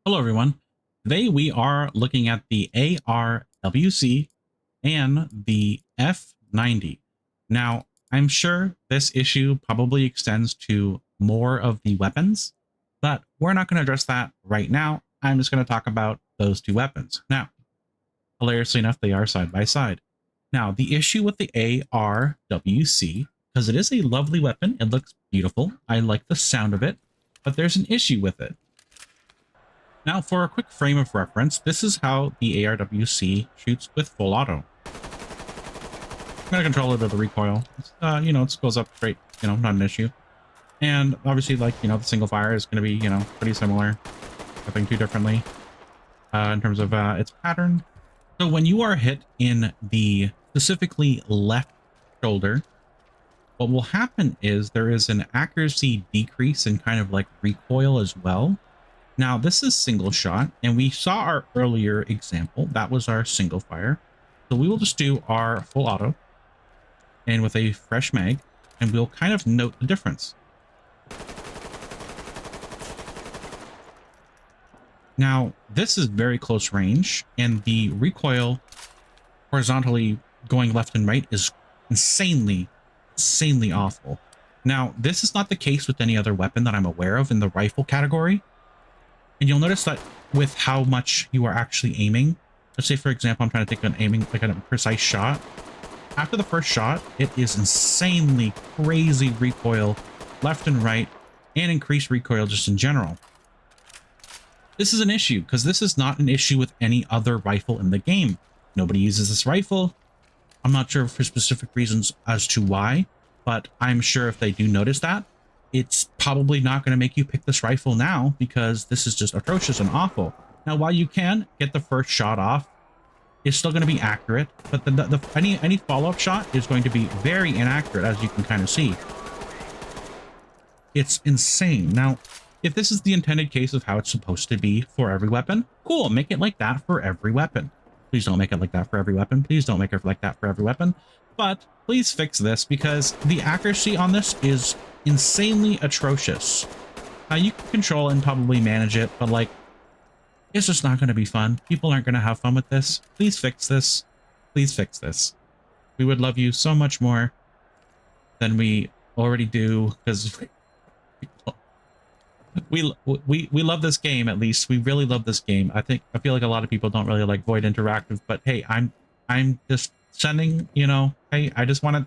Hello, everyone. Today we are looking at the ARWC and the F90. Now, I'm sure this issue probably extends to more of the weapons, but we're not going to address that right now. I'm just going to talk about those two weapons. Now, hilariously enough, they are side by side. Now, the issue with the ARWC, because it is a lovely weapon, it looks beautiful. I like the sound of it, but there's an issue with it. Now, for a quick frame of reference, this is how the ARWC shoots with full auto. I'm going to control a bit of the recoil. It goes up straight, not an issue. And obviously, the single fire is going to be, pretty similar. Nothing too differently in terms of its pattern. So when you are hit in the specifically left shoulder, what will happen is there is an accuracy decrease in kind of like recoil as well. Now, this is single shot, and we saw our earlier example. That was our single fire. So we will just do our full auto and with a fresh mag, and we'll kind of note the difference. Now, this is very close range, and the recoil horizontally going left and right is insanely awful. Now, this is not the case with any other weapon that I'm aware of in the rifle category. And you'll notice that with how much you are actually aiming, let's say, for example, I'm trying to take an aiming, like a precise shot. After the first shot, it is insanely crazy recoil left and right and increased recoil just in general. This is an issue because this is not an issue with any other rifle in the game. Nobody uses this rifle. I'm not sure for specific reasons as to why, but I'm sure if they do notice that, it's probably not going to make you pick this rifle now because this is just atrocious and awful. Now, while you can get the first shot off, it's still going to be accurate, but any follow-up shot is going to be very inaccurate, as you can kind of see. It's insane. Now, if this is the intended case of how it's supposed to be for every weapon, cool, make it like that for every weapon. Please don't make it like that for every weapon. Please don't make it like that for every weapon. But please fix this because the accuracy on this is insanely atrocious. You can control and probably manage it, but it's just not going to be fun. People aren't going to have fun with this. Please fix this. Please fix this. We would love you so much more than we already do because we love this game. At least we really love this game. I feel like a lot of people don't really like Void Interactive, but hey, I'm just sending, hey, I just wanted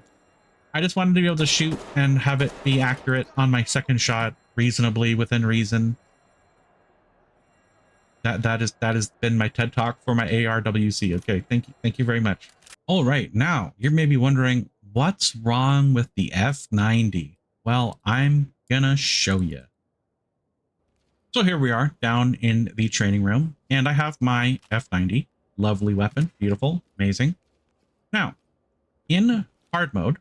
to be able to shoot and have it be accurate on my second shot reasonably within reason. That has been my TED Talk for my ARWC. Okay, thank you very much. All right, now you're maybe wondering what's wrong with the F90. Well, I'm gonna show you. So here we are down in the training room, and I have my F90, lovely weapon, beautiful, amazing. Now, in hard mode,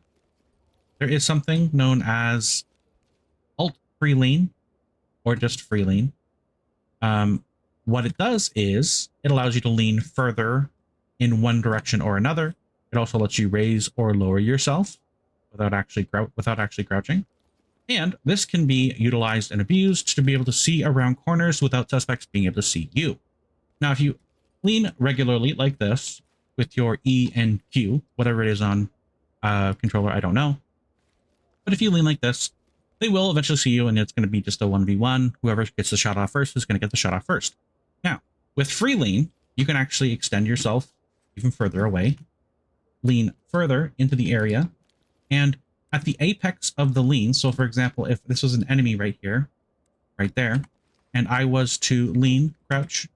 there is something known as alt free lean or just free lean. What it does is it allows you to lean further in one direction or another. It also lets you raise or lower yourself without actually crouching. And this can be utilized and abused to be able to see around corners without suspects being able to see you. Now, if you lean regularly like this with your E and Q, whatever it is on controller, I don't know. But if you lean like this, they will eventually see you, and it's going to be just a 1v1. Whoever gets the shot off first is going to get the shot off first. Now, with free lean, you can actually extend yourself even further away, lean further into the area, and at the apex of the lean, so for example, if this was an enemy right here, right there, and I was to lean, crouch,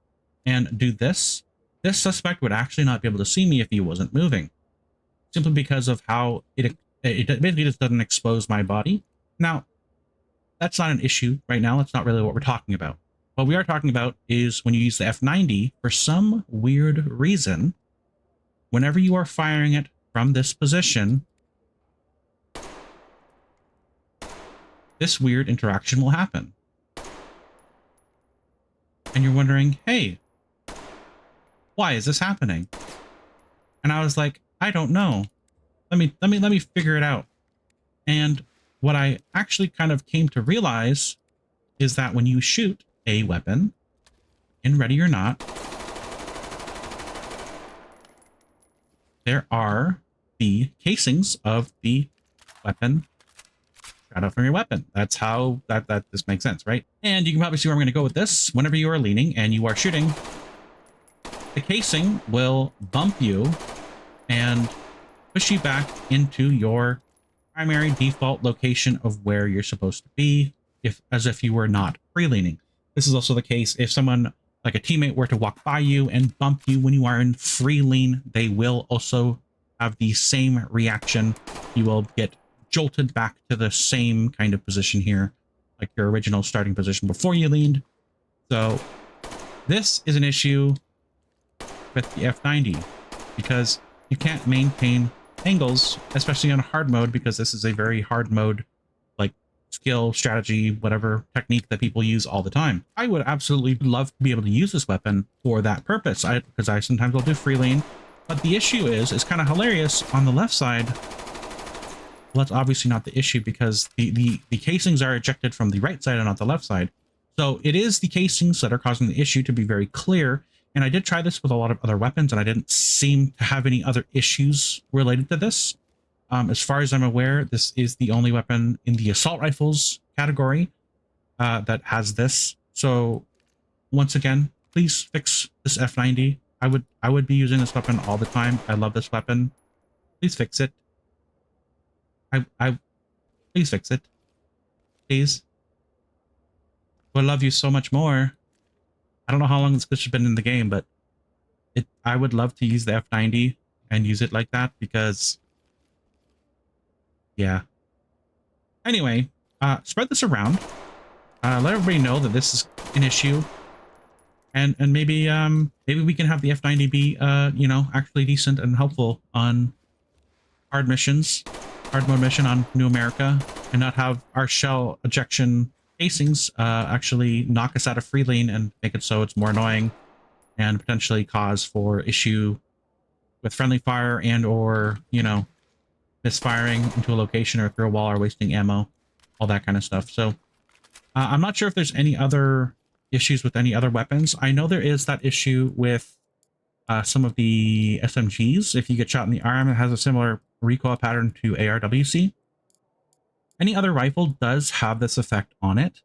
and do this, this suspect would actually not be able to see me if he wasn't moving, simply because of how it basically just doesn't expose my body. Now, that's not an issue right now. That's not really what we're talking about. What we are talking about is when you use the F90, for some weird reason, whenever you are firing it from this position, this weird interaction will happen. And you're wondering, hey, why is this happening? And I was like, I don't know. Let me figure it out. And what I actually kind of came to realize is that when you shoot a weapon, in Ready or Not, there are the casings of the weapon shot out from your weapon. That's how that this makes sense, right? And you can probably see where I'm going to go with this. Whenever you are leaning and you are shooting, the casing will bump you and push you back into your primary default location of where you're supposed to be, as if you were not free-leaning. This is also the case if someone, like a teammate, were to walk by you and bump you when you are in free lean, they will also have the same reaction. You will get jolted back to the same kind of position here, like your original starting position before you leaned. So this is an issue with the F90 because you can't maintain angles, especially on hard mode, because this is a very hard mode, like skill, strategy, whatever technique that people use all the time. I would absolutely love to be able to use this weapon for that purpose, because I sometimes will do free lean. But the issue is, it's kind of hilarious on the left side. Well, that's obviously not the issue because the casings are ejected from the right side and not the left side. So it is the casings that are causing the issue, to be very clear. And I did try this with a lot of other weapons, and I didn't seem to have any other issues related to this. As far as I'm aware, this is the only weapon in the assault rifles category that has this. So once again, please fix this F90. I would be using this weapon all the time. I love this weapon. Please fix it. Please fix it. Please. I love you so much more. I don't know how long this glitch has been in the game, but I would love to use the F90 and use it like that because, yeah. Anyway, spread this around. Let everybody know that this is an issue, and maybe maybe we can have the F90 be you know, actually decent and helpful on hard missions, hard mode mission on New America, and not have our shell ejection casings actually knock us out of free lean and make it so it's more annoying and potentially cause for issue with friendly fire and or, you know, misfiring into a location or through a wall or wasting ammo, all that kind of stuff. So I'm not sure if there's any other issues with any other weapons. I know there is that issue with some of the SMGs. If you get shot in the arm, it has a similar recoil pattern to ARWC. Any other rifle does have this effect on it.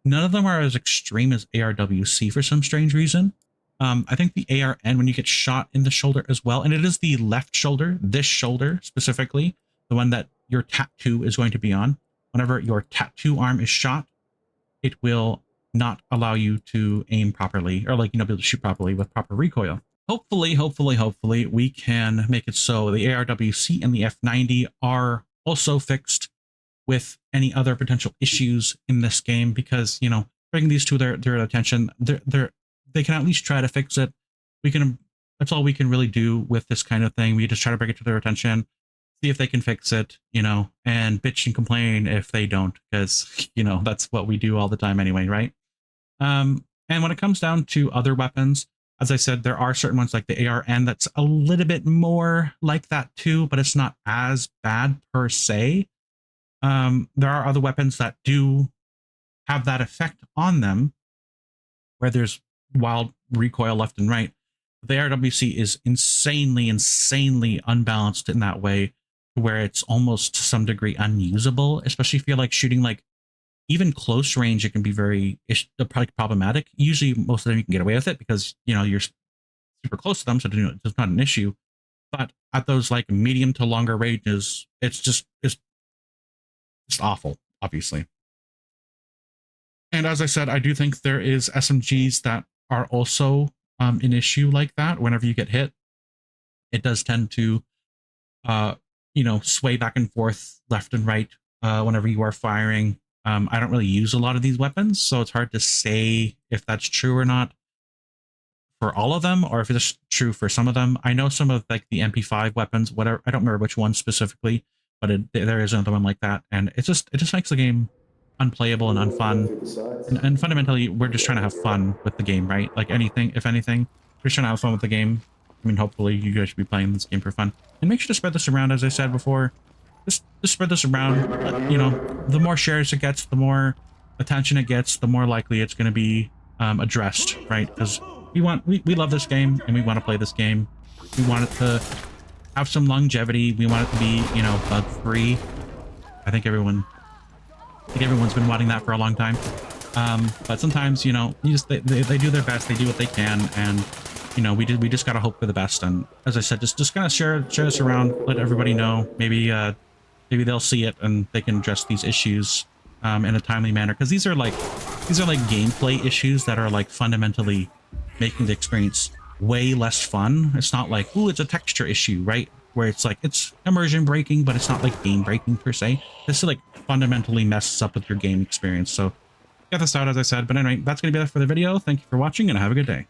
None of them are as extreme as ARWC for some strange reason. I think the ARN, when you get shot in the shoulder as well, and it is the left shoulder, this shoulder specifically, the one that your tattoo is going to be on. Whenever your tattoo arm is shot, it will not allow you to aim properly, or, like, you know, be able to shoot properly with proper recoil. Hopefully, we can make it so the ARWC and the F90 are also fixed with any other potential issues in this game, because, you know, bringing these to their attention, they can at least try to fix it. That's all we can really do with this kind of thing. We just try to bring it to their attention, see if they can fix it, you know, and bitch and complain if they don't, because, you know, that's what we do all the time anyway, right? And when it comes down to other weapons, as I said, there are certain ones like the ARN that's a little bit more like that too, but it's not as bad per se. There are other weapons that do have that effect on them, where there's wild recoil left and right. The ARWC is insanely unbalanced in that way, where it's almost to some degree unusable, especially if you're like shooting like even close range. It can be very problematic. Usually most of the time you can get away with it because, you know, you're super close to them, so it's not an issue. But at those like medium to longer ranges, it's awful, obviously. And as I said, I do think there is SMGs that are also an issue like that. Whenever you get hit, it does tend to, you know, sway back and forth, left and right, whenever you are firing. I don't really use a lot of these weapons, so it's hard to say if that's true or not for all of them, or if it's true for some of them. I know some of like the MP5 weapons, whatever. I don't remember which one specifically, but there is another one like that, and it just makes the game unplayable and unfun. And fundamentally, we're just trying to have fun with the game, right? Like anything, if anything, we're just trying to have fun with the game. I mean, hopefully you guys should be playing this game for fun. And make sure to spread this around, as I said before. Just spread this around. You know, the more shares it gets, the more attention it gets, the more likely it's going to be addressed, right? Because we love this game and we want to play this game. We want it to have some longevity. We want it to be, you know, bug free. I think everyone's been wanting that for a long time. But sometimes, you know, they do their best. They do what they can, and you know, we just gotta hope for the best. And as I said, just kind of share this around, let everybody know. Maybe they'll see it and they can address these issues in a timely manner, because these are like gameplay issues that are like fundamentally making the experience way less fun. It's not like, ooh, it's a texture issue, right? Where it's like, it's immersion breaking, but it's not like game breaking per se. This is like fundamentally messes up with your game experience. So get this out, as I said. But anyway, that's going to be it for the video. Thank you for watching and have a good day.